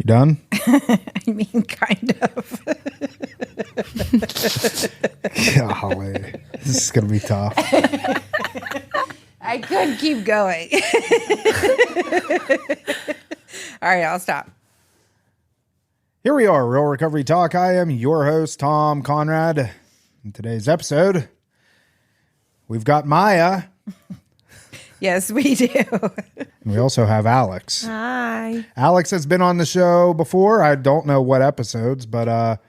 You done? I mean, kind of. Golly. This is going to be tough. I could keep going. All right, I'll stop. Here we are, Real Recovery Talk. I am your host, Tom Conrad. In today's episode, we've got Maya. Yes, we do. And we also have Alex. Hi. Alex has been on the show before. I don't know what episodes, but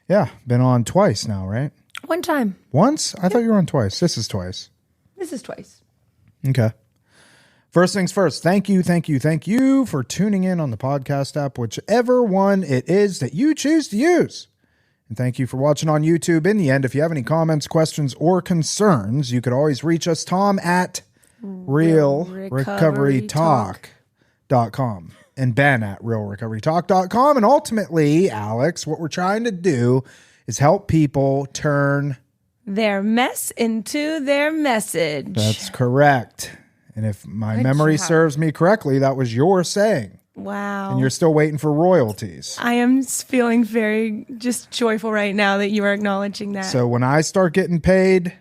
yeah, been on twice now, right? One time. Once? I thought you were on twice. This is twice. This is twice. Okay. First things first, thank you for tuning in on the podcast app, whichever one it is that you choose to use. And thank you for watching on YouTube. In the end, if you have any comments, questions, or concerns, you could always reach us, Tom, at realrecoverytalk.com and Ben at realrecoverytalk.com. And ultimately, Alex, what we're trying to do is help people turn their mess into their message. That's correct. And if my memory serves me correctly, that was your saying. Wow. And you're still waiting for royalties. I am feeling very just joyful right now that you are acknowledging that. So when I start getting paid,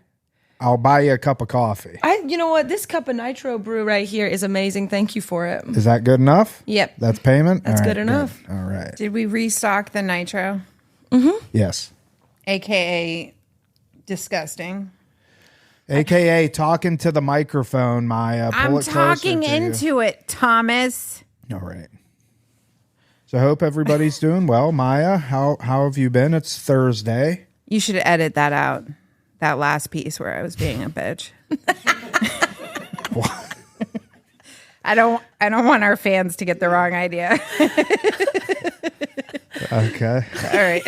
I'll buy you a cup of coffee. You know what? This cup of nitro brew right here is amazing. Thank you for it. Is that good enough? Yep. That's payment? That's good enough. All right. Did we restock the nitro? Yes. AKA disgusting. AKA talking to the microphone, Maya. Pull I'm it closer talking to you. into it, Thomas. All right. So I hope everybody's doing well. Maya, how have you been? It's Thursday. You should edit that out. That last piece where I was being a bitch. I don't want our fans to get the wrong idea. Okay. All right.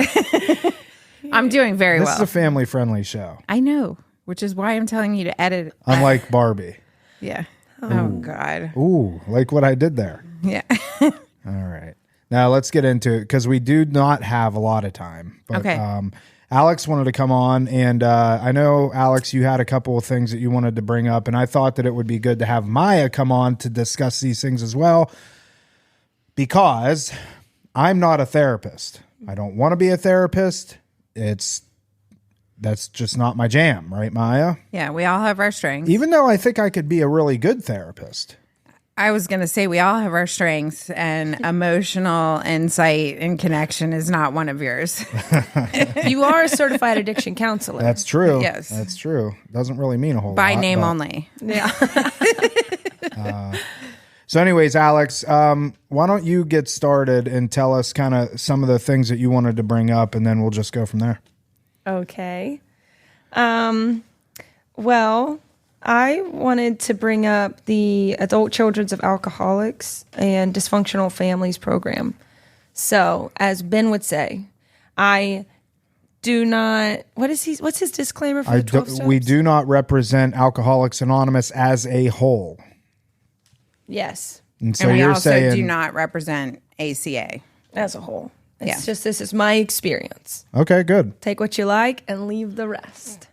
I'm doing very This well. is a family-friendly show. I know, which is why I'm telling you to edit. Unlike Barbie. Yeah. Oh, God. Ooh, like what I did there. Yeah. All right. Now let's get into it because we do not have a lot of time. But, Okay. Alex wanted to come on, and I know, Alex, you had a couple of things that you wanted to bring up, and I thought that it would be good to have Maya come on to discuss these things as well because I'm not a therapist. I don't want to be a therapist. That's just not my jam, right, Maya? Yeah, we all have our strengths. Even though I think I could be a really good therapist. I was going to say we all have our strengths, and emotional insight and connection is not one of yours. You are a certified addiction counselor. That's true. Yes. That's true. Doesn't really mean a whole lot. By name but- only. Yeah. So anyways, Alex, why don't you get started and tell us kind of some of the things that you wanted to bring up, and then we'll just go from there. Okay. Well, I wanted to bring up the Adult Children of Alcoholics and Dysfunctional Families program. So, as Ben would say, I do not. What's his disclaimer for the 12 steps? We do not represent Alcoholics Anonymous as a whole. Yes, And so And we you're also saying, do not represent ACA. as a whole. It's Yeah. just this is my experience. okay, good. Take what you like and leave the rest.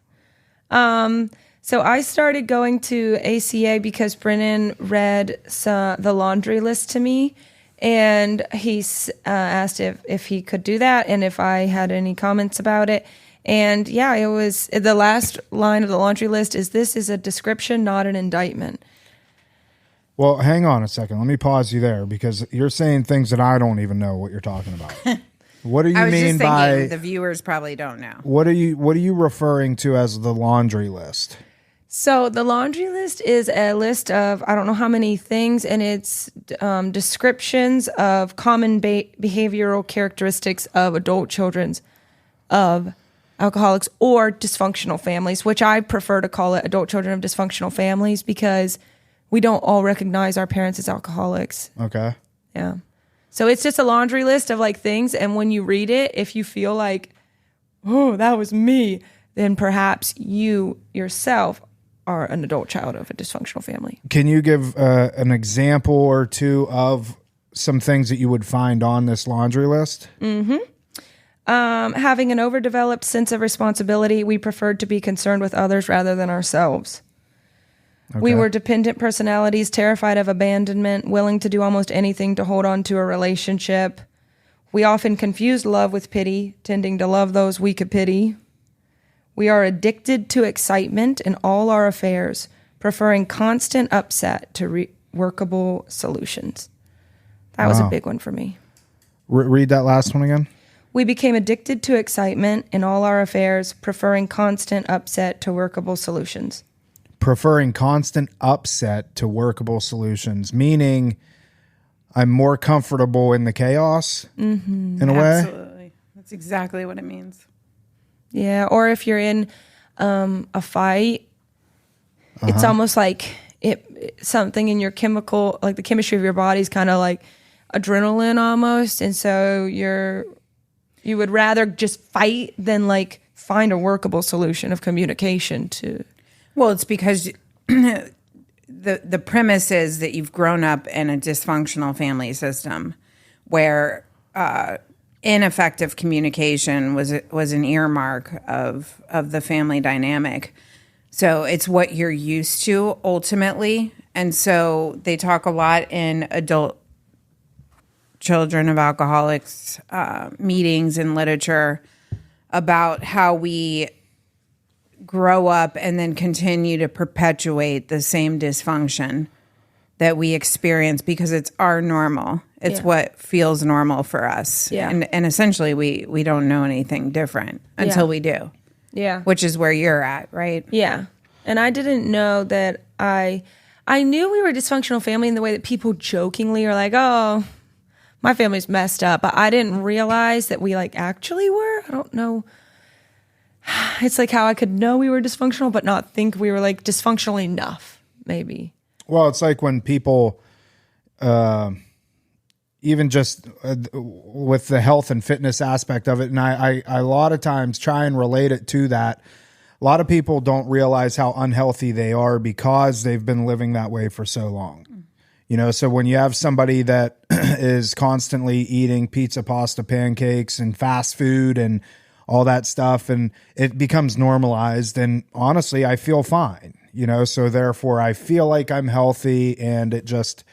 So I started going to ACA because Brennan read the laundry list to me, and he asked if he could do that and if I had any comments about it. And yeah, it was the last line of the laundry list is this is a description, not an indictment. Well, hang on a second. Let me pause you there because you're saying things that I don't even know what you're talking about. What do you I was mean just thinking by the viewers probably don't know. what are you referring to as the laundry list? So the laundry list is a list of I don't know how many things, and it's descriptions of common behavioral characteristics of adult children of alcoholics or dysfunctional families, which I prefer to call it adult children of dysfunctional families because we don't all recognize our parents as alcoholics. Okay. Yeah. So it's just a laundry list of like things, and when you read it, if you feel like, oh, that was me, then perhaps you yourself are an adult child of a dysfunctional family. Can you give an example or two of some things that you would find on this laundry list? Having an overdeveloped sense of responsibility, we preferred to be concerned with others rather than ourselves. Okay. We were dependent personalities, terrified of abandonment, willing to do almost anything to hold on to a relationship. We often confuse love with pity, tending to love those we could pity. We are addicted to excitement in all our affairs, preferring constant upset to workable solutions. That was a big one for me. Read that last one again. We became addicted to excitement in all our affairs, preferring constant upset to workable solutions. Preferring constant upset to workable solutions, meaning I'm more comfortable in the chaos in a way. Absolutely. That's exactly what it means. Yeah, or if you're in a fight, it's almost like something in your chemical, like the chemistry of your body is kind of like adrenaline almost, and so you would rather just fight than like find a workable solution of communication to. Well, it's because the premise is that you've grown up in a dysfunctional family system where ineffective communication was an earmark of the family dynamic. So it's what you're used to ultimately. And so they talk a lot in adult children of alcoholics meetings and literature about how we grow up and then continue to perpetuate the same dysfunction that we experience because it's our normal. It's what feels normal for us. Yeah. And essentially we don't know anything different until we do. Yeah. Which is where you're at, right? Yeah. And I didn't know that I knew we were a dysfunctional family in the way that people jokingly are like, oh, my family's messed up. But I didn't realize that we like actually were. I don't know. It's like how I could know we were dysfunctional, but not think we were like dysfunctional enough, maybe. Well, it's like when people, even just with the health and fitness aspect of it, and I a lot of times try and relate it to that. A lot of people don't realize how unhealthy they are because they've been living that way for so long. You know, so when you have somebody that is constantly eating pizza, pasta, pancakes, and fast food and all that stuff, and it becomes normalized, and honestly, I feel fine, you know, so therefore I feel like I'm healthy, and it just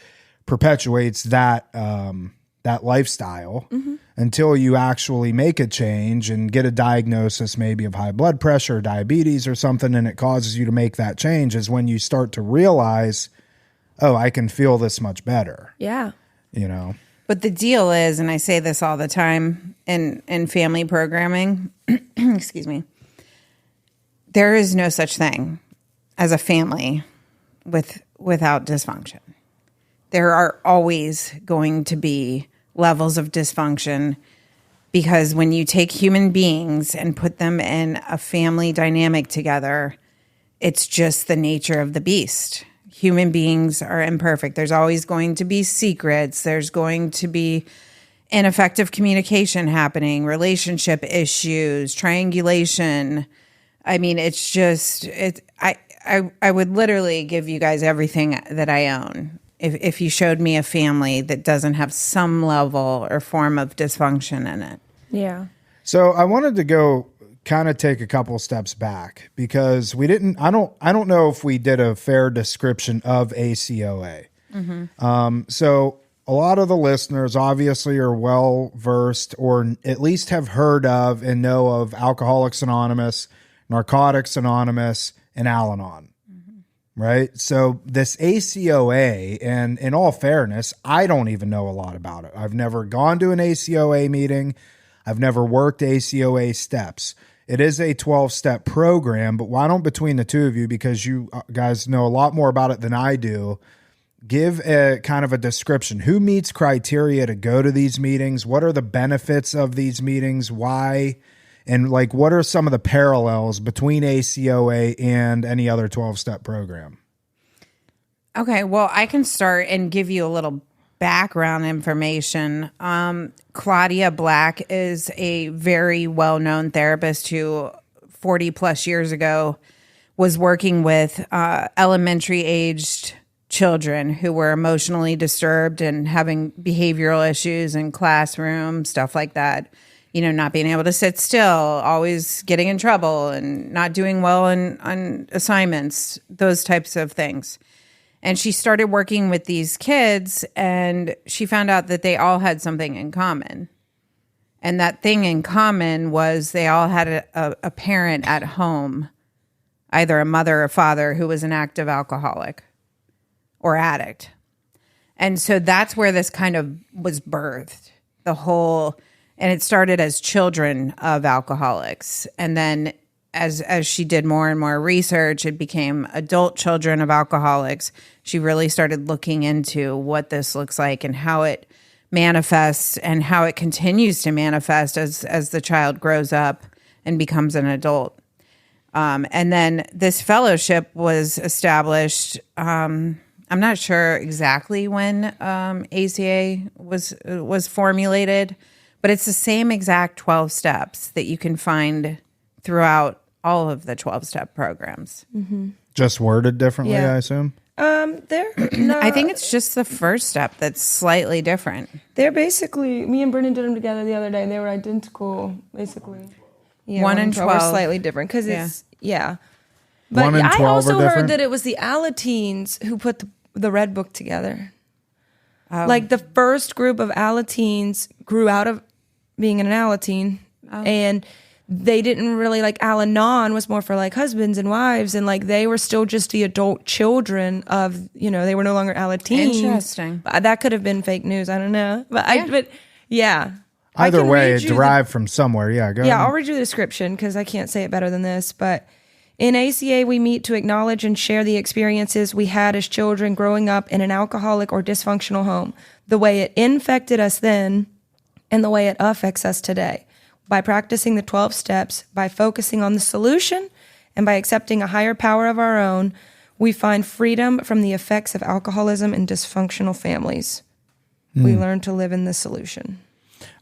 perpetuates that that lifestyle until you actually make a change and get a diagnosis maybe of high blood pressure, or diabetes or something, and it causes you to make that change is when you start to realize, oh, I can feel this much better. Yeah. You know? But the deal is, and I say this all the time in family programming, excuse me, there is no such thing as a family without dysfunction. There are always going to be levels of dysfunction because when you take human beings and put them in a family dynamic together, it's just the nature of the beast. Human beings are imperfect. There's always going to be secrets. There's going to be ineffective communication happening, relationship issues, triangulation. I mean, it's just, I would literally give you guys everything that I own if you showed me a family that doesn't have some level or form of dysfunction in it. Yeah. So I wanted to go kind of take a couple steps back because we didn't, I don't know if we did a fair description of ACOA. So a lot of the listeners obviously are well versed or at least have heard of and know of Alcoholics Anonymous, Narcotics Anonymous, and Al-Anon. Right? So this ACOA, and in all fairness, I don't even know a lot about it. I've never gone to an ACOA meeting. I've never worked ACOA steps. It is a 12-step program, but why don't between the two of you, because you guys know a lot more about it than I do, give a kind of a description. Who meets criteria to go to these meetings? What are the benefits of these meetings? Why? And like, what are some of the parallels between ACOA and any other 12-step program? Okay, well, I can start and give you a little background information. Claudia Black is a very well-known therapist who 40 plus years ago was working with elementary-aged children who were emotionally disturbed and having behavioral issues in classroom, stuff like that. You know, not being able to sit still, always getting in trouble and not doing well on assignments, those types of things. And she started working with these kids and she found out that they all had something in common. And that thing in common was they all had a parent at home, either a mother or father who was an active alcoholic or addict. And so that's where this kind of was birthed, and it started as children of alcoholics. And then as she did more and more research, it became adult children of alcoholics. She really started looking into what this looks like and how it manifests and how it continues to manifest as the child grows up and becomes an adult. And then this fellowship was established. I'm not sure exactly when ACA was formulated, but it's the same exact 12 steps that you can find throughout all of the 12-step programs. Mm-hmm. Just worded differently, Yeah. I assume? I think it's just the first step that's slightly different. They're basically, me and Brennan did them together the other day, and they were identical, basically. Yeah, 1 and 12 were slightly different because it's, yeah. But 1 and 12 I are also different? heard that it was the Alateens who put the Red Book together. Like the first group of Alateens grew out of being an Alateen, and they didn't really like Al-Anon was more for like husbands and wives, and like they were still just the adult children of, they were no longer Alateens. Interesting. That could have been fake news. I don't know, but yeah. Either way, read it you derived from somewhere. Yeah, go Yeah, ahead. I'll read you the description because I can't say it better than this. But in ACA, we meet to acknowledge and share the experiences we had as children growing up in an alcoholic or dysfunctional home, the way it infected us then, and the way it affects us today. By practicing the 12 steps, by focusing on the solution, and by accepting a higher power of our own, we find freedom from the effects of alcoholism and dysfunctional families. We learn to live in the solution.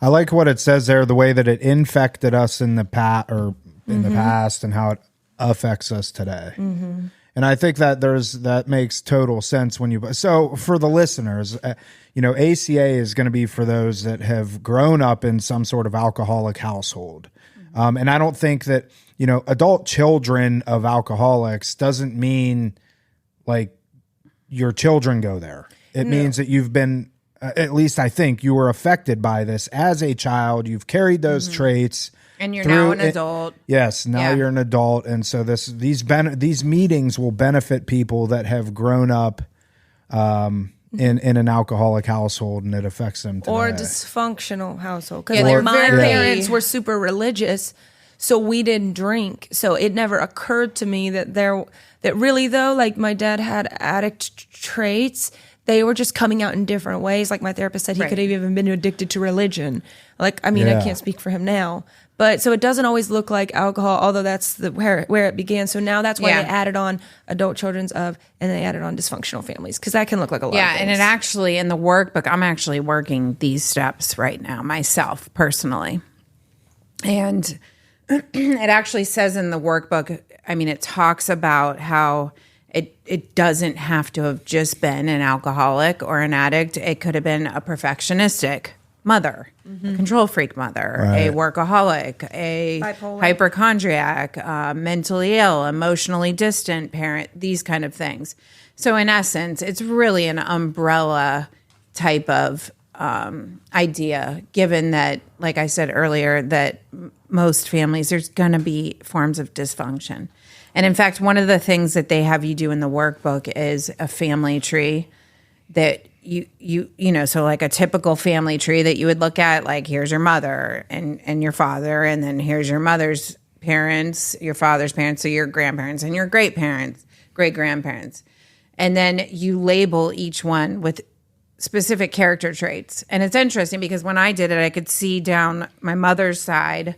I like what it says there, the way that it infected us in the past and how it affects us today. Mm-hmm. And I think that that makes total sense so for the listeners, ACA is going to be for those that have grown up in some sort of alcoholic household. And I don't think that, adult children of alcoholics doesn't mean like your children go there. It means that you've been, at least I think you were affected by this as a child. You've carried those traits. And you're now an adult. Yes, now you're an adult, and so these meetings will benefit people that have grown up in an alcoholic household, and it affects them today. Or a dysfunctional household. Because they're my very- parents were super religious, so we didn't drink. So it never occurred to me that really though, like my dad had addict traits. They were just coming out in different ways. Like my therapist said, he could have even been addicted to religion. Like, I can't speak for him now. But so it doesn't always look like alcohol, although that's where it began. So now that's why they added on adult children's and they added on dysfunctional families, because that can look like a lot of things. And it actually, in the workbook, I'm actually working these steps right now myself, personally. And it actually says in the workbook, it talks about how it doesn't have to have just been an alcoholic or an addict. It could have been a perfectionistic mother, a control freak mother, a workaholic, a bipolar, hypochondriac, mentally ill, emotionally distant parent, these kind of things. So in essence, it's really an umbrella type of idea, given that, like I said earlier, that most families, there's going to be forms of dysfunction. And in fact, one of the things that they have you do in the workbook is a family tree that so like a typical family tree that you would look at, like here's your mother and your father, and then here's your mother's parents, your father's parents, so your grandparents and your great grandparents. And then you label each one with specific character traits. And it's interesting because when I did it, I could see down my mother's side,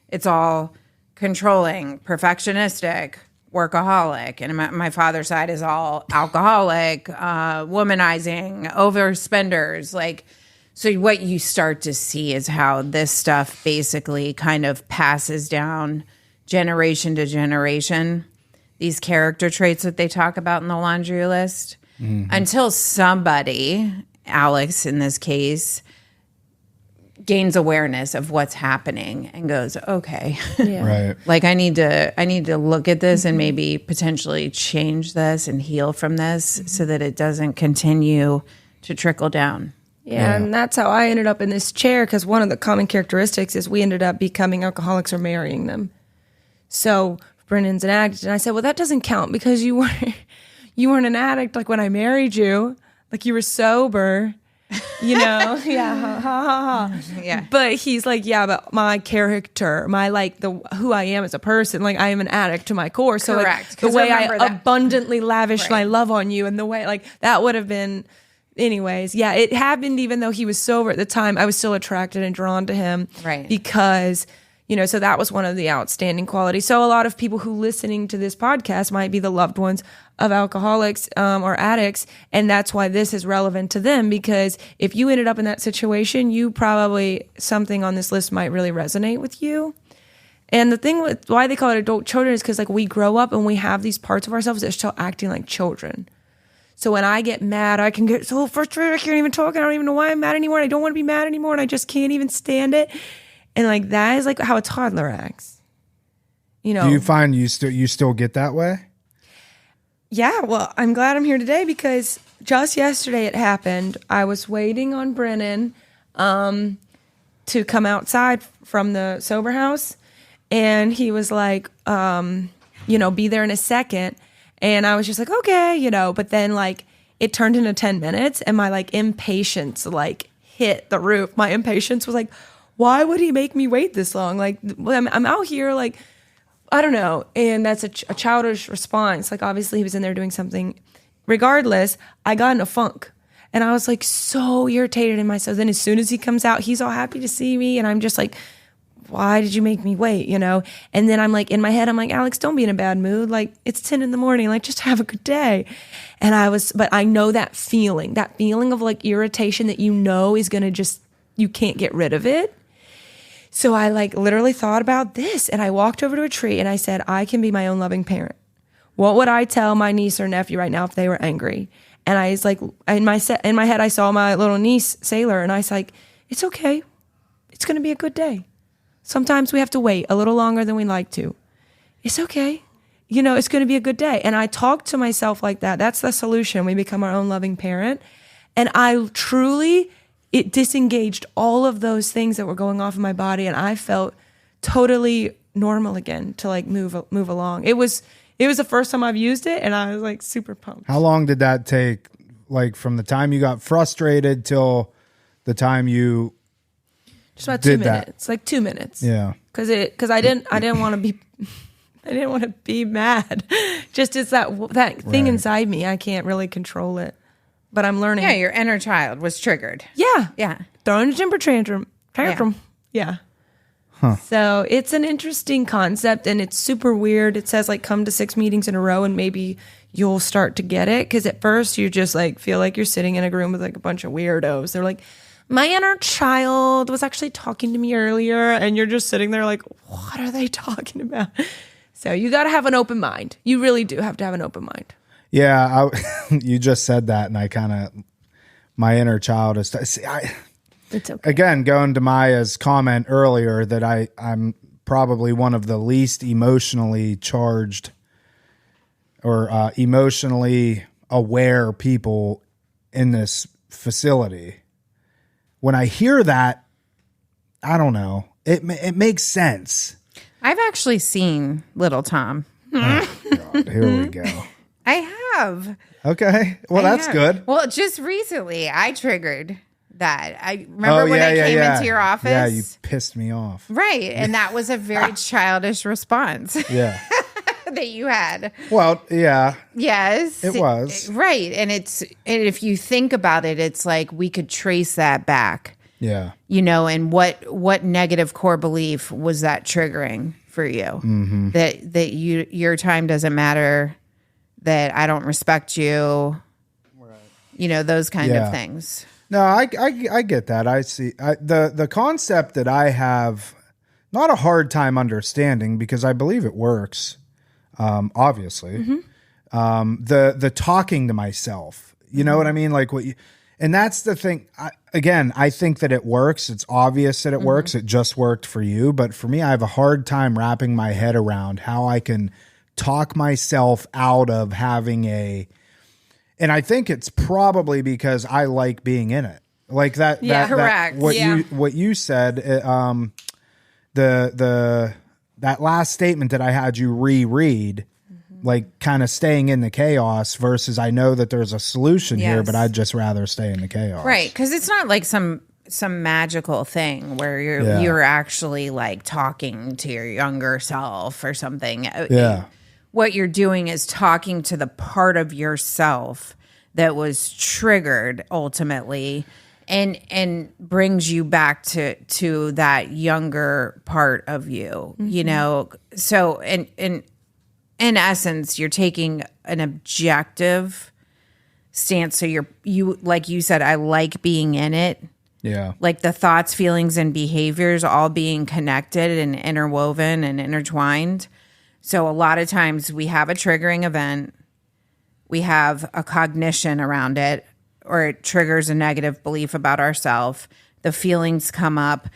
it's all controlling, perfectionistic, workaholic, and my father's side is all alcoholic, womanizing, overspenders. Like, so what you start to see is how this stuff basically kind of passes down generation to generation. These character traits that they talk about in the laundry list, until somebody, Alex in this case, gains awareness of what's happening and goes, okay, Right. like I need to look at this and maybe potentially change this and heal from this so that it doesn't continue to trickle down. Yeah, and that's how I ended up in this chair, because one of the common characteristics is we ended up becoming alcoholics or marrying them. So Brennan's an addict, and I said, well, that doesn't count because you weren't an addict like when I married you, like you were sober, yeah, ha, ha, ha, ha. Yeah. But he's like, yeah, but my character, my who I am as a person, like I am an addict to my core. So Correct. like, the way I remember that- abundantly lavish my Right. love on you, and the way like that would have been. Anyways, yeah, it happened even though he was sober at the time. I was still attracted and drawn to him. Right. Because, so that was one of the outstanding qualities. So a lot of people who listening to this podcast might be the loved ones of alcoholics or addicts. And that's why this is relevant to them, because if you ended up in that situation, you probably, something on this list might really resonate with you. And the thing with why they call it adult children is because like we grow up and we have these parts of ourselves that are still acting like children. So when I get mad, I can get so frustrated. I can't even talk. I don't even know why I'm mad anymore. I don't want to be mad anymore. And I just can't even stand it. And like, that is like how a toddler acts. Do you find you still get that way? Yeah. Well, I'm glad I'm here today because just yesterday it happened. I was waiting on Brennan to come outside from the sober house. And he was like, be there in a second. And I was just like, okay, but then like it turned into 10 minutes and my like impatience like hit the roof. My impatience was like, why would he make me wait this long? Like I'm out here like, I don't know. And that's a childish response. Like obviously he was in there doing something. Regardless, I got in a funk and I was like so irritated in myself. Then as soon as he comes out, he's all happy to see me. And I'm just like, why did you make me wait, And then I'm like, in my head, I'm like, Alex, don't be in a bad mood. Like, it's 10 in the morning. Like, just have a good day. But I know that feeling of like irritation that is going to you can't get rid of it. So I like literally thought about this and I walked over to a tree and I said, I can be my own loving parent. What would I tell my niece or nephew right now if they were angry? And I was like, in my head, I saw my little niece, Sailor, and I was like, it's okay. It's going to be a good day. Sometimes we have to wait a little longer than we like to. It's okay. It's going to be a good day. And I talk to myself like that. That's the solution. We become our own loving parent. And it disengaged all of those things that were going off in my body. And I felt totally normal again to like move along. It was the first time I've used it. And I was like super pumped. How long did that take? Like from the time you got frustrated till the time you just about 2 minutes, like 2 minutes. Yeah. Cause I didn't want to be, I didn't want to be mad. Just it's that thing inside me. I can't really control it, but I'm learning. Yeah. Your inner child was triggered. Yeah. Yeah. Throwing a temper tantrum. Yeah. Huh. So it's an interesting concept and it's super weird. It says like come to 6 meetings in a row and maybe you'll start to get it. Cause at first you just like feel like you're sitting in a room with like a bunch of weirdos. They're like, my inner child was actually talking to me earlier, and you're just sitting there like, what are they talking about? So you got to have an open mind. You really do have to have an open mind. Yeah, you just said that, and my inner child is. It's okay. Again, going to Maya's comment earlier that I'm probably one of the least emotionally charged or emotionally aware people in this facility. When I hear that, I don't know. It makes sense. I've actually seen Little Tom. Oh, God, here we go. I have. Okay. Well, that's good. Well, just recently, I triggered that. I remember when I came into your office. Yeah, you pissed me off. Right. And that was a very childish response. Yeah. That you had. Well, yeah. Yes. It was. Right. And if you think about it, it's like we could trace that back. Yeah. And what negative core belief was that triggering for you? Mm-hmm. That your time doesn't matter, that I don't respect you. Right. Those kind of things. No, I get that. I see the concept that I have not a hard time understanding because I believe it works. Obviously, the talking to myself, you know what I mean? Like and that's the thing. I think that it works. It's obvious that it works. It just worked for you. But for me, I have a hard time wrapping my head around how I can talk myself out of having and I think it's probably because I like being in it. Like that. Yeah, correct. What you said. That last statement that I had you reread, like kind of staying in the chaos versus I know that there's a solution here, but I'd just rather stay in the chaos. Right, because it's not like some magical thing where you're actually like talking to your younger self or something. Yeah. What you're doing is talking to the part of yourself that was triggered ultimately and brings you back to that younger part of you, you know? So in essence, you're taking an objective stance. So you like you said, I like being in it. Yeah. Like the thoughts, feelings, and behaviors all being connected and interwoven and intertwined. So a lot of times we have a triggering event, we have a cognition around it, or it triggers a negative belief about ourselves. The feelings come up,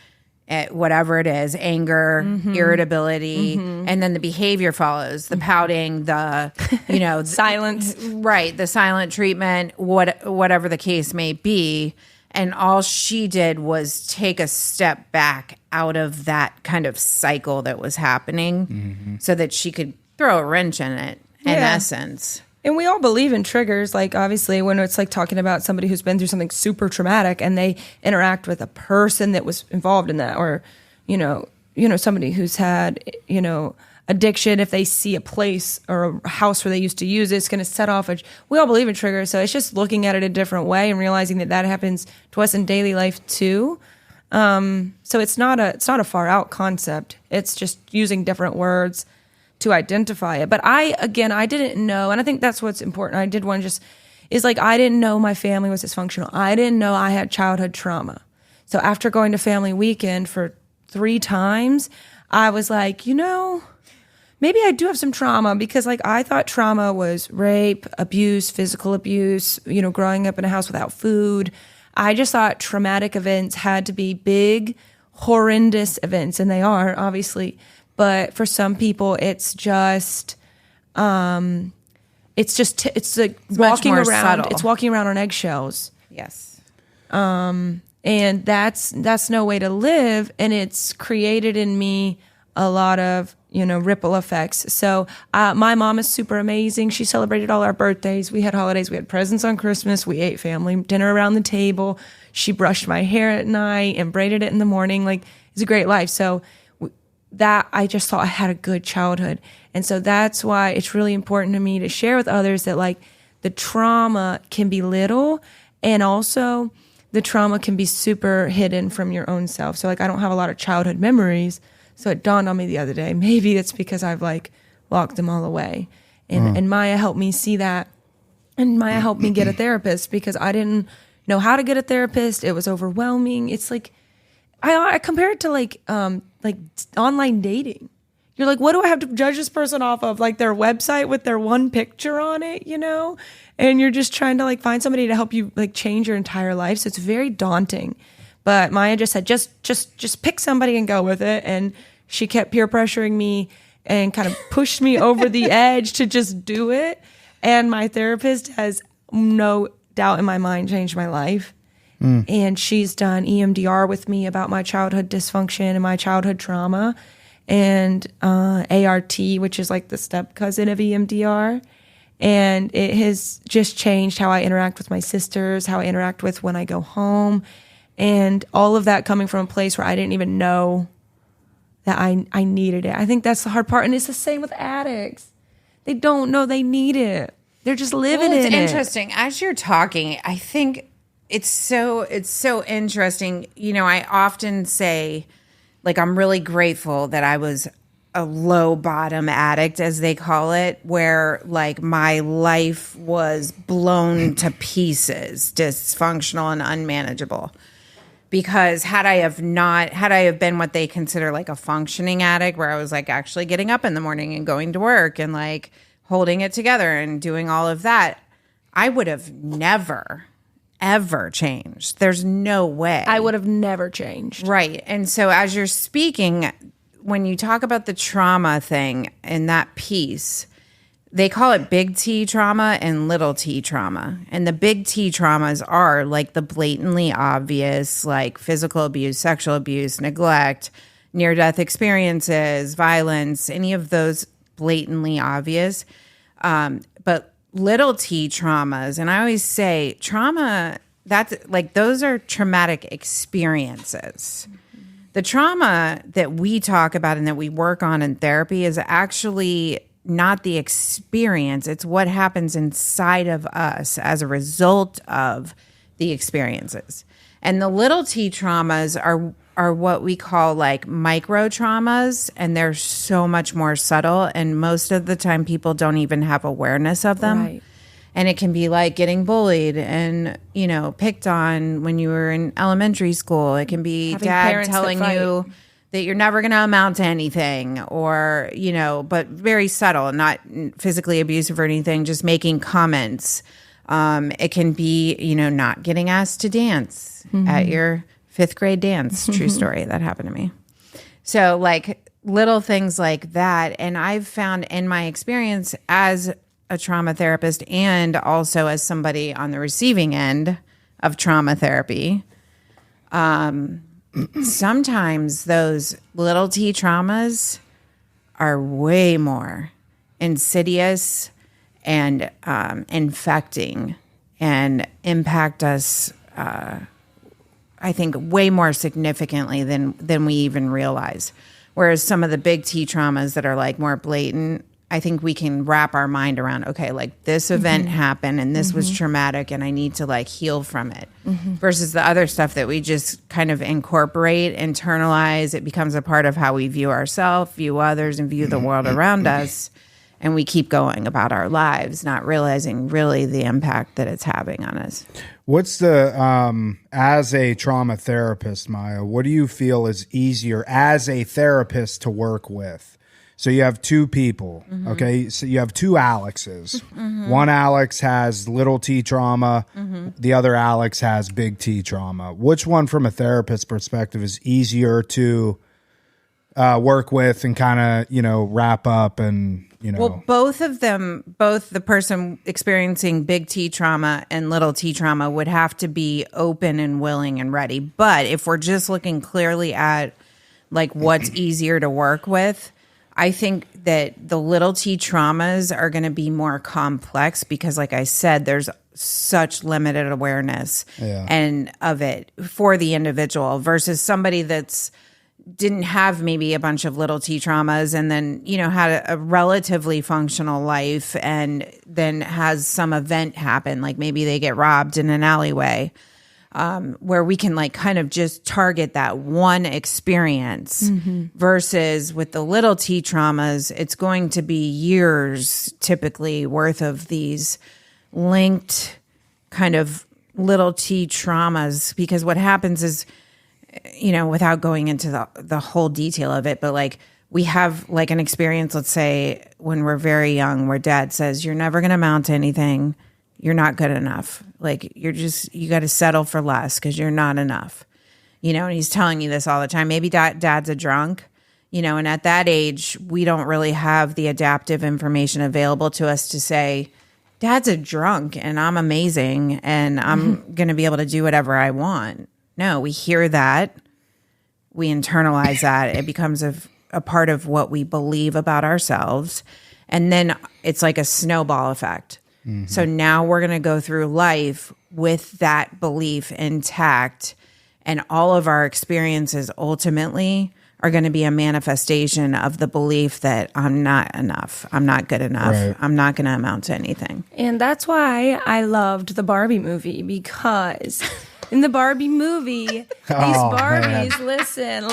whatever it is, anger, irritability, and then the behavior follows, the pouting, the, you know, silence. Right, the silent treatment, whatever the case may be. And all she did was take a step back out of that kind of cycle that was happening so that she could throw a wrench in it, in essence. And we all believe in triggers. Like, obviously, when it's like talking about somebody who's been through something super traumatic and they interact with a person that was involved in that, or, you know, somebody who's had, you know, addiction, if they see a place or a house where they used to use it, it's going to set off we all believe in triggers. So it's just looking at it a different way and realizing that happens to us in daily life too. So it's not a far out concept. It's just using different words to identify it. But I didn't know, and I think that's what's important. I did one is like, I didn't know my family was dysfunctional. I didn't know I had childhood trauma. So after going to family weekend for 3 times, I was like, you know, maybe I do have some trauma, because like I thought trauma was rape, abuse, physical abuse, you know, growing up in a house without food. I just thought traumatic events had to be big, horrendous events, and they are, obviously. But for some people, it's just, it's like walking around. Subtle. It's walking around on eggshells. Yes. And that's no way to live. And it's created in me a lot of, you know, ripple effects. So my mom is super amazing. She celebrated all our birthdays. We had holidays. We had presents on Christmas. We ate family dinner around the table. She brushed my hair at night and braided it in the morning. Like, it's a great life. So that I just thought I had a good childhood. And so that's why it's really important to me to share with others that like the trauma can be little, and also the trauma can be super hidden from your own self. So like I don't have a lot of childhood memories. So it dawned on me the other day, maybe it's because I've like locked them all away. And Maya helped me see that. And Maya helped me get a therapist, because I didn't know how to get a therapist. It was overwhelming. It's like, I compare it to like online dating. You're like, what do I have to judge this person off of? Like their website with their one picture on it, you know? And you're just trying to like find somebody to help you like change your entire life. So it's very daunting. But Maya just said, just pick somebody and go with it. And she kept peer pressuring me and kind of pushed me over the edge to just do it. And my therapist has no doubt in my mind changed my life. And she's done EMDR with me about my childhood dysfunction and my childhood trauma, and ART, which is like the step cousin of EMDR. And it has just changed how I interact with my sisters, how I interact with when I go home, and all of that coming from a place where I didn't even know that I needed it. I think that's the hard part. And it's the same with addicts. They don't know they need it. They're just living in it. It's interesting. As you're talking, I think it's so interesting. You know, I often say, like, I'm really grateful that I was a low bottom addict, as they call it, where like my life was blown to pieces, dysfunctional and unmanageable. Because had I have been what they consider like a functioning addict, where I was like actually getting up in the morning and going to work and like holding it together and doing all of that, I would have never ever changed. There's no way. I would have never changed. Right. And so as you're speaking, when you talk about the trauma thing and that piece, they call it big T trauma and little T trauma. And the big T traumas are like the blatantly obvious, like physical abuse, sexual abuse, neglect, near-death experiences, violence, any of those blatantly obvious. But little T traumas, and I always say trauma, that's like those are traumatic experiences. The trauma that we talk about and that we work on in therapy is actually not the experience. It's what happens inside of us as a result of the experiences. And the little T traumas are what we call like micro traumas, and they're so much more subtle. And most of the time people don't even have awareness of them. Right. And it can be like getting bullied and, picked on when you were in elementary school. It can be Having dad parents that telling fight. you that you're never going to amount to anything, or, but very subtle, not physically abusive or anything, just making comments. It can be, not getting asked to dance at your 5th grade dance. True story. That happened to me. So like little things like that. And I've found in my experience as a trauma therapist and also as somebody on the receiving end of trauma therapy, sometimes those little T traumas are way more insidious and infecting and impact us, I think, way more significantly than we even realize. Whereas some of the big T traumas that are like more blatant, I think we can wrap our mind around, okay, like this event happened and this was traumatic and I need to like heal from it. Versus the other stuff that we just kind of incorporate, internalize. It becomes a part of how we view ourselves, view others, and view the world around us. And we keep going about our lives, not realizing really the impact that it's having on us. What's the, as a trauma therapist, Maya, what do you feel is easier as a therapist to work with? So you have two people, okay? So you have two Alexes. One Alex has little T trauma. The other Alex has big T trauma. Which one from a therapist perspective is easier to work with and kind of, wrap up and, Well, both of them, both the person experiencing big T trauma and little T trauma would have to be open and willing and ready. But if we're just looking clearly at like what's easier to work with, I think that the little T traumas are going to be more complex because, like I said, there's such limited awareness and of it for the individual versus somebody that's didn't have maybe a bunch of little T traumas and then, had a relatively functional life and then has some event happen, like maybe they get robbed in an alleyway. Where we can like kind of just target that one experience versus with the little T traumas, it's going to be years typically worth of these linked kind of little T traumas, because what happens is, without going into the whole detail of it, but like we have like an experience, let's say when we're very young, where dad says, you're never going to amount to anything. You're not good enough. Like you got to settle for less because you're not enough, and he's telling you this all the time. Maybe dad's a drunk, and at that age, we don't really have the adaptive information available to us to say, dad's a drunk and I'm amazing and I'm going to be able to do whatever I want. No, we hear that. We internalize that. It becomes a part of what we believe about ourselves. And then it's like a snowball effect. So now we're going to go through life with that belief intact, and all of our experiences ultimately are going to be a manifestation of the belief that I'm not enough. I'm not good enough. Right. I'm not going to amount to anything. And that's why I loved the Barbie movie, because in the Barbie movie, these Barbies, listen,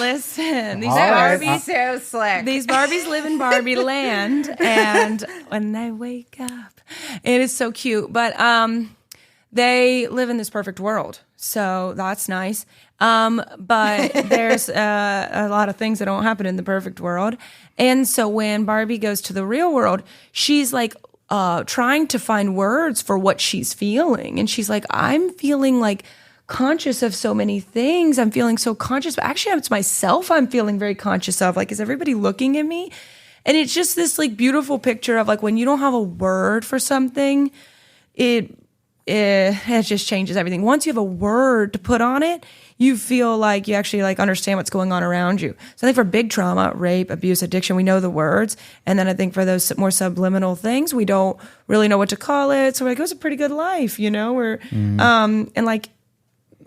these Barbies, so slick. these Barbies live in Barbie land, and when they wake up, it is so cute. But they live in this perfect world, so that's nice. But there's a lot of things that don't happen in the perfect world, and so when Barbie goes to the real world, she's like trying to find words for what she's feeling, and she's like, I'm feeling like conscious of so many things. I'm feeling so conscious, but actually it's myself I'm feeling very conscious of. Like, is everybody looking at me? And it's just this like beautiful picture of like when you don't have a word for something, it just changes everything. Once you have a word to put on it, you feel like you actually like understand what's going on around you. So I think for big trauma, rape, abuse, addiction, we know the words. And then I think for those more subliminal things, we don't really know what to call it. So we're like, it was a pretty good life, you know? And like,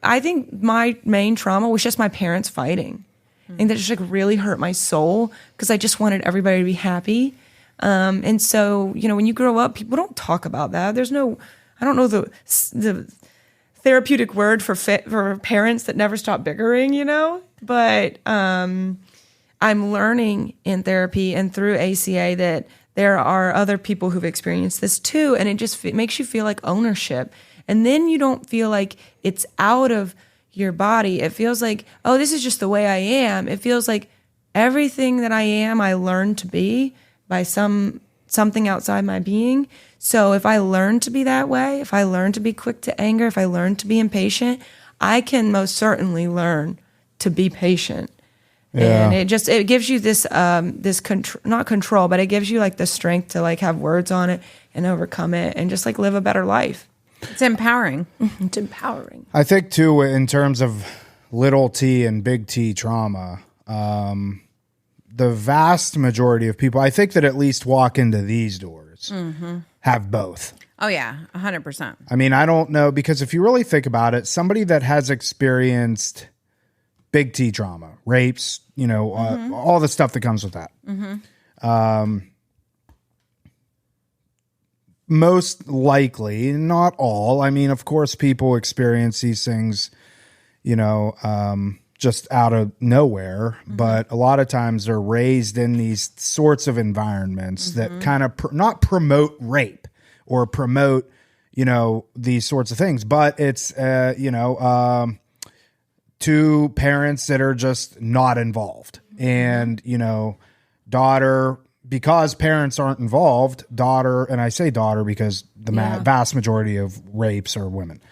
I think my main trauma was just my parents fighting. I think that just like really hurt my soul because I just wanted everybody to be happy. And so, you know, when you grow up, people don't talk about that. There's no, I don't know the therapeutic word for parents that never stop bickering, you know, but I'm learning in therapy and through ACA that there are other people who've experienced this too. And it just makes you feel like ownership. And then you don't feel like it's out of your body. It feels like, oh, this is just the way I am. It feels like everything that I am, I learned to be by something outside my being. So if I learn to be that way, if I learn to be quick to anger, if I learn to be impatient, I can most certainly learn to be patient. Yeah. And it gives you this not control, but it gives you like the strength to like have words on it and overcome it and just like live a better life. It's empowering. It's empowering. I think too, in terms of little T and big T trauma, the vast majority of people, I think that at least walk into these doors, have both. Oh yeah, 100%. I mean, I don't know, because if you really think about it, somebody that has experienced big T trauma, rapes, you know, all the stuff that comes with that. Most likely, not all. I mean, of course, people experience these things, you know, just out of nowhere. But a lot of times they're raised in these sorts of environments that kind of not promote rape or promote, you know, these sorts of things. But it's, you know, two parents that are just not involved. And, you know, daughter, because parents aren't involved, daughter, and I say daughter because the vast majority of rapes are women.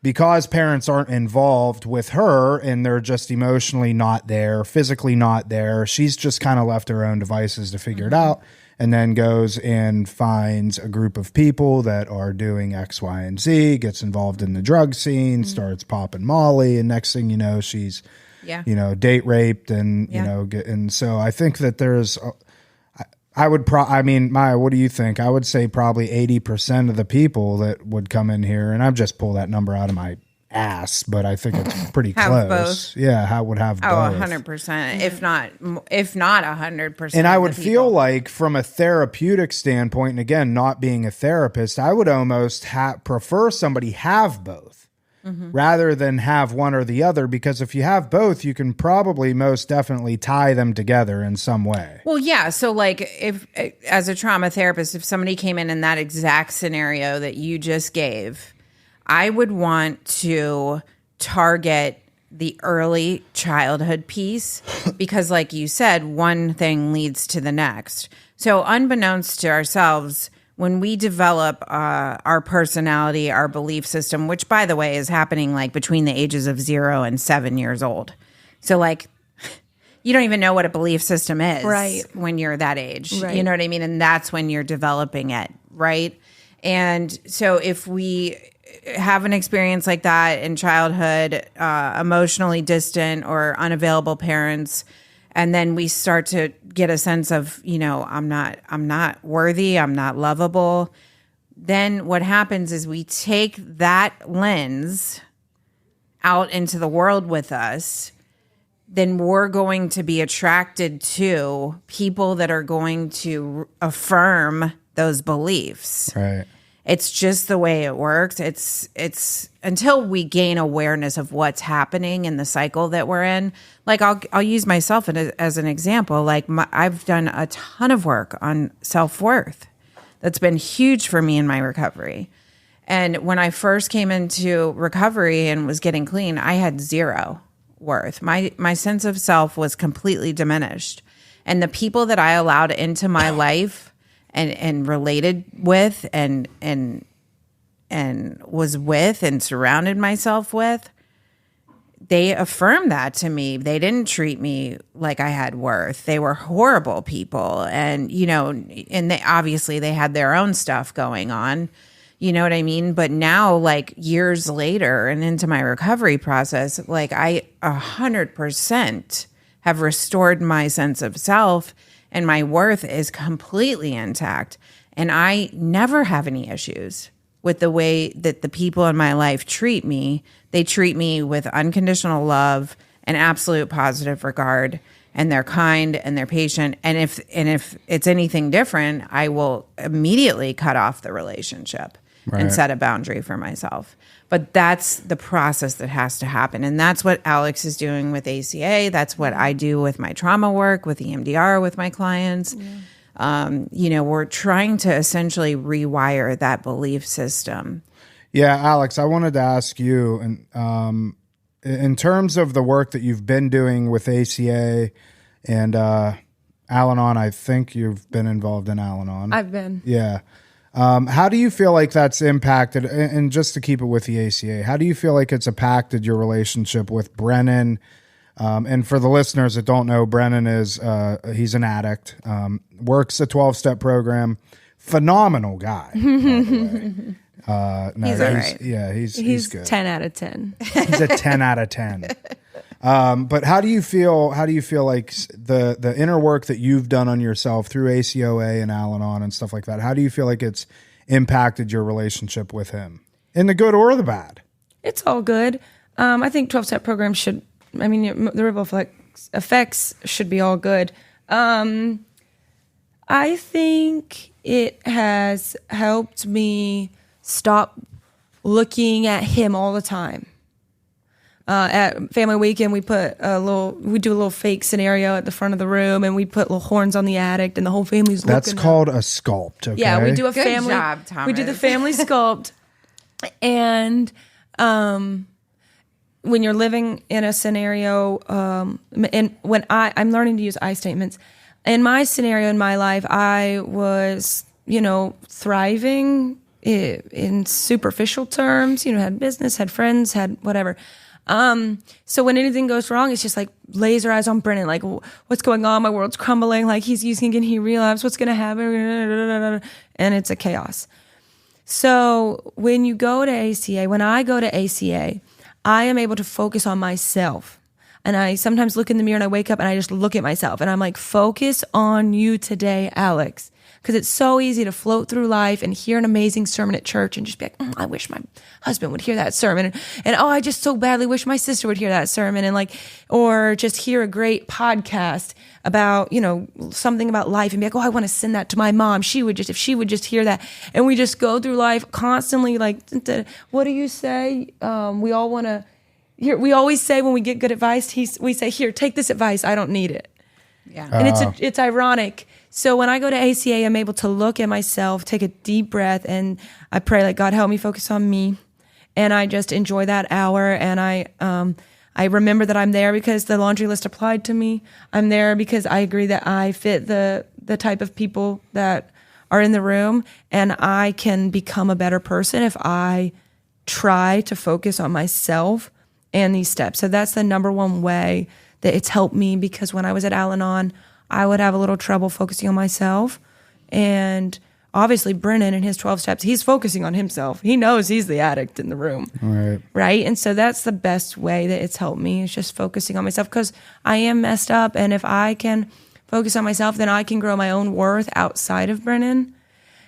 Because parents aren't involved with her and they're just emotionally not there, physically not there, she's just kind of left her own devices to figure it out, and then goes and finds a group of people that are doing X, Y, and Z, gets involved in the drug scene, starts popping Molly, and next thing you know, she's, you know, date raped, and, you know, and so I think that there's... I mean, Maya, what do you think? I would say probably 80% of the people that would come in here, and I've just pulled that number out of my ass, but I think it's pretty close. Both. Yeah, would have both. 100%, if not 100%. And I would feel like from a therapeutic standpoint, and again, not being a therapist, I would almost prefer somebody have both. Rather than have one or the other, because if you have both, you can probably most definitely tie them together in some way. Well, yeah. So like if, as a trauma therapist, if somebody came in that exact scenario that you just gave, I would want to target the early childhood piece because like you said, one thing leads to the next. So unbeknownst to ourselves, when we develop our personality, our belief system, which, by the way, is happening like between the ages of 0 and 7 years old. So, like, you don't even know what a belief system is when you're that age. Right. You know what I mean? And that's when you're developing it, right? And so if we have an experience like that in childhood, emotionally distant or unavailable parents, and then we start to get a sense of, you know, I'm not worthy, I'm not lovable. Then what happens is we take that lens out into the world with us. Then we're going to be attracted to people that are going to affirm those beliefs. Right. It's just the way it works. It's until we gain awareness of what's happening in the cycle that we're in. Like I'll use myself as an example. Like I've done a ton of work on self-worth. That's been huge for me in my recovery. And when I first came into recovery and was getting clean, I had zero worth. My sense of self was completely diminished. And the people that I allowed into my life and related with and was with and surrounded myself with, they affirmed that to me. They didn't treat me like I had worth. They were horrible people. And, and they obviously they had their own stuff going on. You know what I mean? But now, like years later and into my recovery process, like I 100% have restored my sense of self, and my worth is completely intact. And I never have any issues with the way that the people in my life treat me. They treat me with unconditional love and absolute positive regard, and they're kind and they're patient. And if it's anything different, I will immediately cut off the relationship and set a boundary for myself. But that's the process that has to happen. And that's what Alex is doing with ACA. That's what I do with my trauma work, with EMDR, with my clients. Yeah. We're trying to essentially rewire that belief system. Yeah, Alex, I wanted to ask you, and in terms of the work that you've been doing with ACA and Al-Anon, I think you've been involved in Al-Anon. I've been. Yeah. How do you feel like that's impacted, and just to keep it with the ACA, how do you feel like it's impacted your relationship with Brennan? And for the listeners that don't know, Brennan is, he's an addict, works a 12-step program, phenomenal guy, by the way. He's all right. Yeah, he's good. 10 out of 10. He's a 10 out of 10. But how do you feel like the inner work that you've done on yourself through ACOA and Al-Anon and stuff like that, how do you feel like it's impacted your relationship with him, in the good or the bad? It's all good. I think 12-step programs the ripple effects should be all good. I think it has helped me stop looking at him all the time. At family weekend, we do a little fake scenario at the front of the room, and we put little horns on the addict, and the whole family's looking. That's called a sculpt. Okay? Yeah, we do a Good family. job, Thomas. We do the family sculpt, and when you're living in a scenario, and when I'm learning to use I statements. In my scenario in my life, I was, thriving in superficial terms. Had business, had friends, had whatever. So when anything goes wrong, it's just like laser eyes on Brennan. Like, what's going on? My world's crumbling. Like, he's using it. He realized what's going to happen. And it's a chaos. So when I go to ACA, I am able to focus on myself. And I sometimes look in the mirror and I wake up and I just look at myself and I'm like, focus on you today, Alex. Because it's so easy to float through life and hear an amazing sermon at church and just be like, I wish my husband would hear that sermon. And I just so badly wish my sister would hear that sermon. And or just hear a great podcast about, something about life and be like, I want to send that to my mom. If she would just hear that. And we just go through life constantly like, what do you say? We all want to hear. We always say when we get good advice, we say, here, take this advice. I don't need it. Yeah. And it's ironic. So when I go to ACA, I'm able to look at myself, take a deep breath, and I pray, like, God, help me focus on me. And I just enjoy that hour. And I remember that I'm there because the laundry list applied to me. I'm there because I agree that I fit the type of people that are in the room. And I can become a better person if I try to focus on myself and these steps. So that's the number one way that it's helped me, because when I was at Al-Anon, I would have a little trouble focusing on myself. And obviously Brennan in his 12 steps, he's focusing on himself. He knows he's the addict in the room. Right? And so that's the best way that it's helped me, is just focusing on myself, because I am messed up. And if I can focus on myself, then I can grow my own worth outside of Brennan.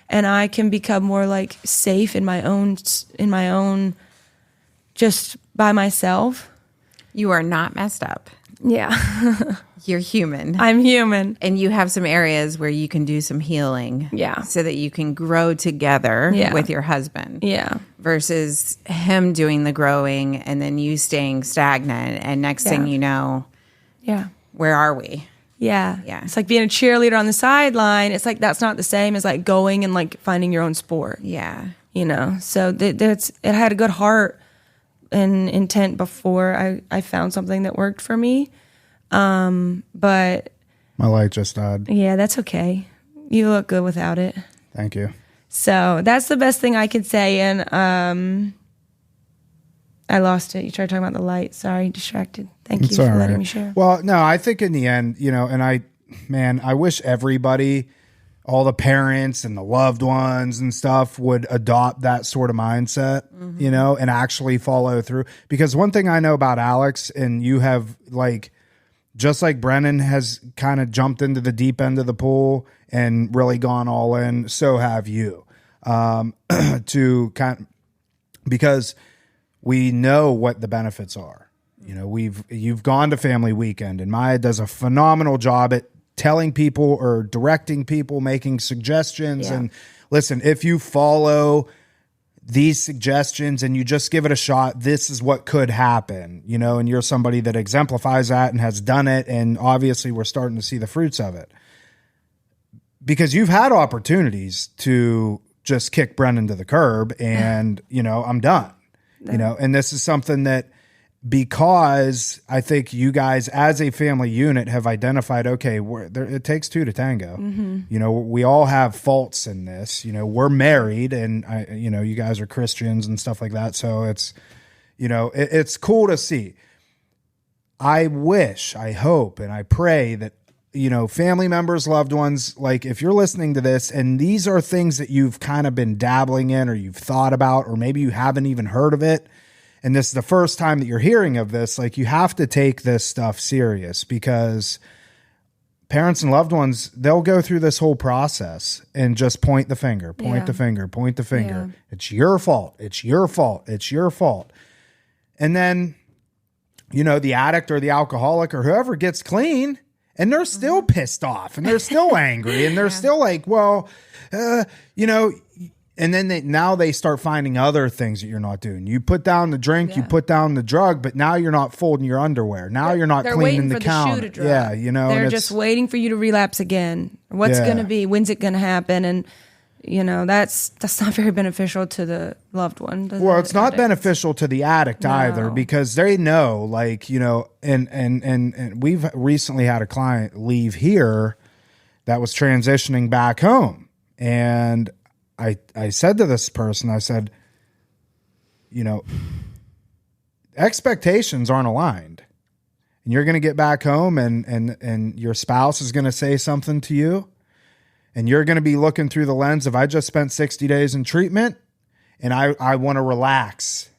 And I can become more like safe in my own, just by myself. You are not messed up. Yeah. You're human. I'm human. And you have some areas where you can do some healing. Yeah. So that you can grow together with your husband. Yeah. Versus him doing the growing and then you staying stagnant. And next thing you know, where are we? Yeah. Yeah. It's like being a cheerleader on the sideline. It's like, that's not the same as like going and like finding your own sport. Yeah. So it had a good heart and intent before I found something that worked for me. But my light just died. Yeah, that's okay. You look good without it. Thank you. So that's the best thing I could say. And I lost it. You tried talking about the light. Sorry, distracted. Thank you all for letting right. me share. Well, no, I think in the end, and I wish everybody, all the parents and the loved ones and stuff would adopt that sort of mindset, and actually follow through. Because one thing I know about Alex, and you have just like Brennan has kind of jumped into the deep end of the pool and really gone all in, so have you. Because we know what the benefits are. You've gone to family weekend, and Maya does a phenomenal job at telling people or directing people, making suggestions. Yeah. And listen, if you follow these suggestions and you just give it a shot, this is what could happen, and you're somebody that exemplifies that and has done it. And obviously we're starting to see the fruits of it, because you've had opportunities to just kick Brennan to the curb and, I'm done, and this is something that, because I think you guys as a family unit have identified, okay, it takes two to tango. We all have faults in this. We're married, and you guys are Christians and stuff like that. So it's, it's cool to see. I wish, I hope, and I pray that, family members, loved ones, if you're listening to this and these are things that you've kind of been dabbling in, or you've thought about, or maybe you haven't even heard of it, and this is the first time that you're hearing of this, you have to take this stuff serious, because parents and loved ones, they'll go through this whole process and just point the finger. Yeah. It's your fault. It's your fault. It's your fault. And then, the addict or the alcoholic or whoever gets clean, and they're still pissed off, and they're still angry, and they're still and then now they start finding other things that you're not doing. You put down the drink, you put down the drug, but now you're not folding your underwear. Now you're not cleaning the counter. Shoe to drop. Yeah, they're just waiting for you to relapse again. What's going to be? When's it going to happen? And that's not very beneficial to the loved one. Well, it's not beneficial to the addict either, because they know, and we've recently had a client leave here that was transitioning back home, and I said to this person, I said, expectations aren't aligned, and you're going to get back home and your spouse is going to say something to you, and you're going to be looking through the lens of, I just spent 60 days in treatment and I want to relax.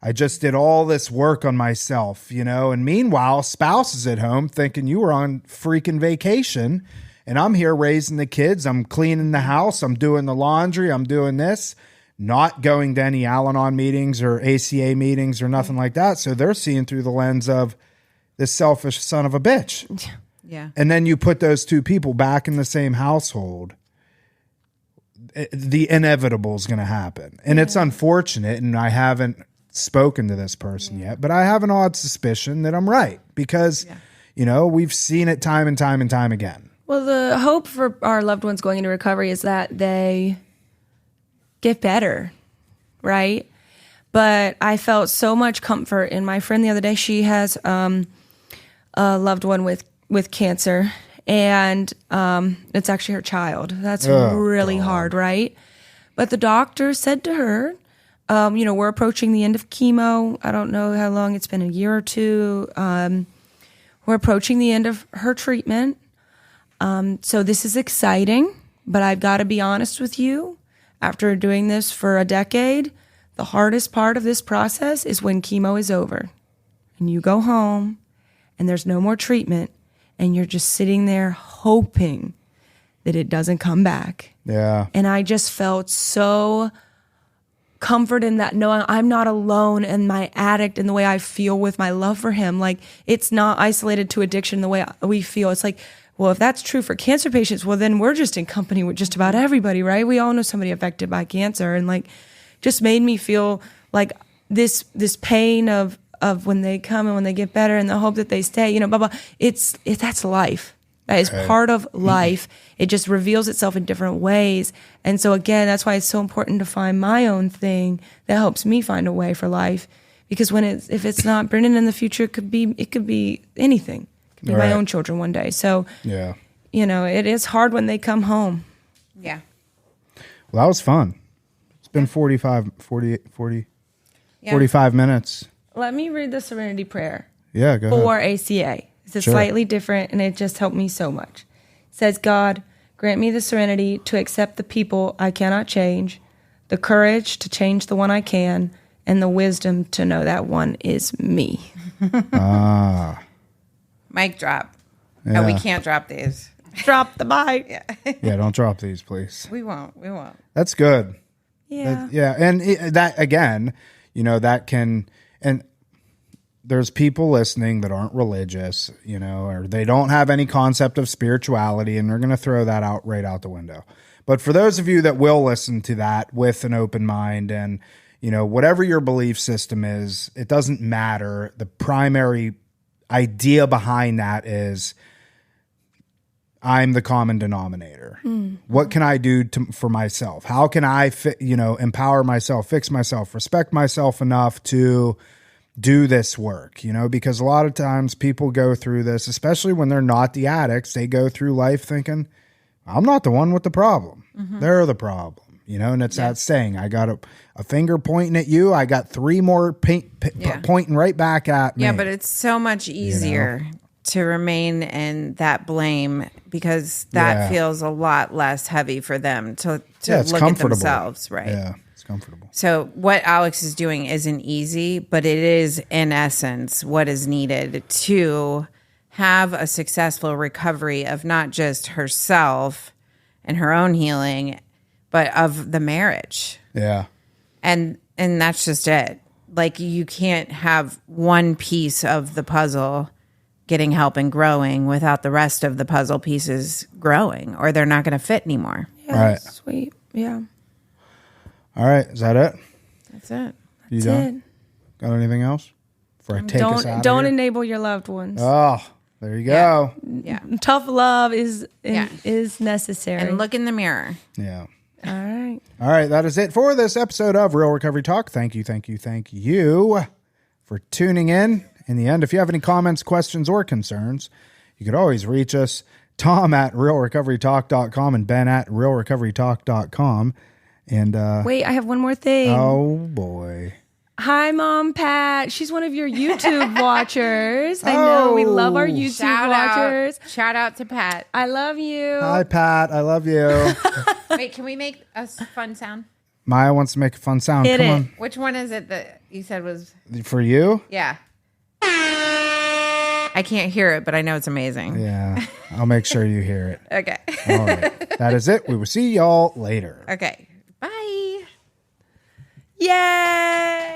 I just did all this work on myself, and meanwhile, spouse is at home thinking you were on freaking vacation. And I'm here raising the kids. I'm cleaning the house. I'm doing the laundry. I'm doing this, not going to any Al-Anon meetings or ACA meetings or nothing like that. So they're seeing through the lens of this selfish son of a bitch. Yeah. And then you put those two people back in the same household. The inevitable is going to happen. And it's unfortunate. And I haven't spoken to this person yet, but I have an odd suspicion that I'm right, because, we've seen it time and time and time again. Well, the hope for our loved ones going into recovery is that they get better, right? But I felt so much comfort in my friend the other day. She has a loved one with cancer, and it's actually her child. That's really hard, right? But the doctor said to her, we're approaching the end of chemo. I don't know how long it's been, a year or two. We're approaching the end of her treatment. So this is exciting, but I've got to be honest with you. After doing this for a decade, the hardest part of this process is when chemo is over and you go home and there's no more treatment and you're just sitting there hoping that it doesn't come back. Yeah. And I just felt so comfort in that, knowing I'm not alone in my addict and the way I feel with my love for him. It's not isolated to addiction the way we feel. It's well, if that's true for cancer patients, well, then we're just in company with just about everybody, right? We all know somebody affected by cancer, and just made me feel like this pain of when they come and when they get better and the hope that they stay, blah, blah. That's life. That is part of life. It just reveals itself in different ways. And so again, that's why it's so important to find my own thing that helps me find a way for life. Because if it's not Brennan in the future, it could be anything. Be my own children one day. So, it is hard when they come home. Yeah. Well, that was fun. It's been 40. Yeah. 45 minutes. Let me read the Serenity Prayer Yeah, go ahead. for ACA. It's Sure. slightly different, and it just helped me so much. It says, God, grant me the serenity to accept the people I cannot change, the courage to change the one I can, and the wisdom to know that one is me. Mic drop. Yeah. Oh, we can't drop these. Drop the mic. Yeah, don't drop these, please. We won't. That's good. Yeah. Yeah, and that again, that can, and there's people listening that aren't religious, or they don't have any concept of spirituality, and they're going to throw that out right out the window. But for those of you that will listen to that with an open mind, and whatever your belief system is, it doesn't matter. The primary idea behind that is, I'm the common denominator. What can I do for myself? How can I, empower myself, fix myself, respect myself enough to do this work? Because a lot of times people go through this, especially when they're not the addicts. They go through life thinking, I'm not the one with the problem. They're the problem. And it's that saying, I got a finger pointing at you. I got three more pointing right back at me. Yeah, but it's so much easier to remain in that blame because that feels a lot less heavy for them to look at themselves, right? Yeah, it's comfortable. So what Alex is doing isn't easy, but it is in essence what is needed to have a successful recovery of not just herself and her own healing, but of the marriage. Yeah. And that's just it. Like, you can't have one piece of the puzzle getting help and growing without the rest of the puzzle pieces growing, or they're not going to fit anymore. Yeah, Right. Sweet. Yeah. All right. Is that it? That's it. You That's done? it. Got anything else? Before I take us out Don't of here? enable your loved ones. Oh, there you go. Yeah. Tough love is Yeah. necessary. And look in the mirror. Yeah. All right. All right. That is it for this episode of Real Recovery Talk. Thank you for tuning in. In the end, if you have any comments, questions, or concerns, you could always reach us, Tom at realrecoverytalk.com and Ben at realrecoverytalk.com. And Wait, I have one more thing. oh boy. Hi, Mom Pat. She's one of your YouTube watchers. I know we love our YouTube watchers. Shout out to Pat. I love you. Hi, Pat. I love you. Wait, can we make a fun sound? Maya wants to make a fun sound. Hit Come it. on. Which one is it that you said was? For you? Yeah. I can't hear it, but I know it's amazing. Yeah. I'll make sure you hear it. Okay. All right. That is it. We will see y'all later. Okay. Bye. Yay!